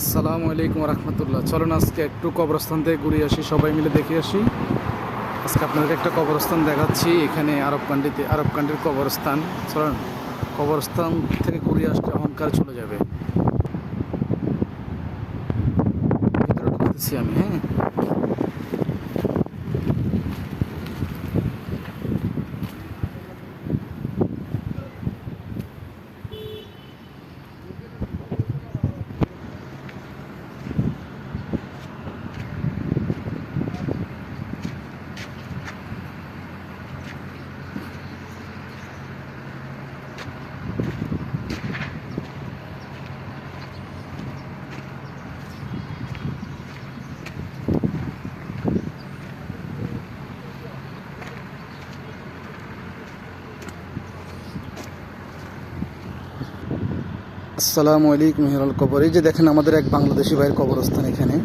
আসসালামু আলাইকুম রহমতুল্লাহ। চলুন আজকে একটু কবরস্থান থেকে ঘুরে আসি, সবাই মিলে দেখে আসি। আজকে আপনাদের একটা কবরস্থান দেখাচ্ছি, এখানে আরব কান্ট্রির কবরস্থান। চলুন কবরস্থান থেকে ঘুরে আসলে অহংকার চলে যাবে। ভিতরে ঢুকতেছি আমি, হ্যাঁ। আসসালামু আলাইকুম হিরাল কবর। এই যে দেখেন আমাদের এক বাংলাদেশি ভাইয়ের কবরস্থান এখানে।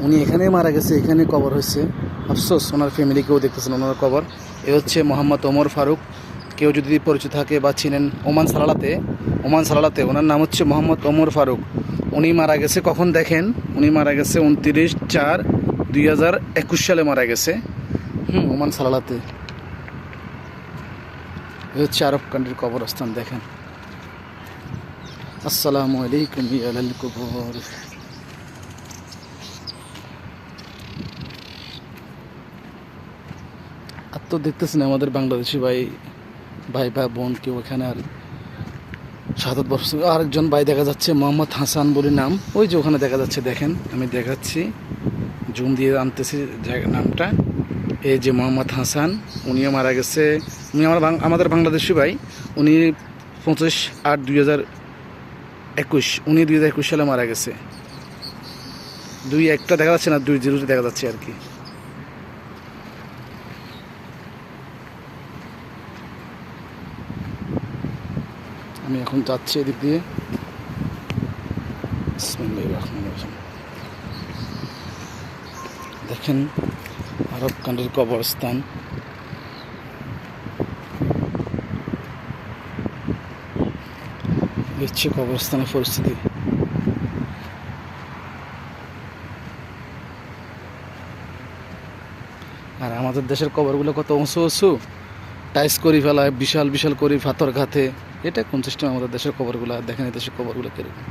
উনি এখানে মারা গেছে, এখানে কবর হয়েছে। আফসোস ওনার ফ্যামিলি কেউ দেখতেছেন ওনার কবর। এ হচ্ছে মোহাম্মদ ওমর ফারুক। কেউ যদি পরিচিত থাকে বা চিনেন, ওমান সালালাতে ওনার নাম হচ্ছে মোহাম্মদ ওমর ফারুক। উনি মারা গেছে কখন দেখেন, উনি মারা গেছে 29/4/2021 সালে মারা গেছে। ওমান সালালাতে। এ হচ্ছে আরব কান্ট্রির কবরস্থান দেখেন। আসসালামু আলাইকুম ইয়ালাল কবর। আর তো দেখতেছেন আমাদের বাংলাদেশি ভাই বা বোন কেউ এখানে আর 7 বছর আরেকজন ভাই দেখা যাচ্ছে, মোহাম্মদ হাসান বলে নাম। ওই যে ওখানে দেখা যাচ্ছে, দেখেন আমি দেখাচ্ছি, জুম দিয়ে আনতেছি নামটা। এই যে মোহাম্মদ হাসান, উনিও মারা গেছে। উনি আমাদের বাংলাদেশি ভাই। উনি 25/8/2021, উনি 2021 সালে মারা গেছে। 2-1টা দেখা যাচ্ছে না, 2-0 দেখা যাচ্ছে আর কি। আমি এখন যাচ্ছি এদিক দিয়ে। বিসমিল্লাহির রহমানির রহিম। দেখেন আরব কান্ট্রির কবরস্থান। হচ্ছে কবরস্থানের পরিস্থিতি। আর আমাদের দেশের কবরগুলো কত উঁচু উঁচু, টাইস করি ফেলায়, বিশাল বিশাল করি পাথর ঘাতে। এটা কোন সিস্টেম আমাদের দেশের কবরগুলো? দেখেন এই দেশের কবরগুলো কিরকম।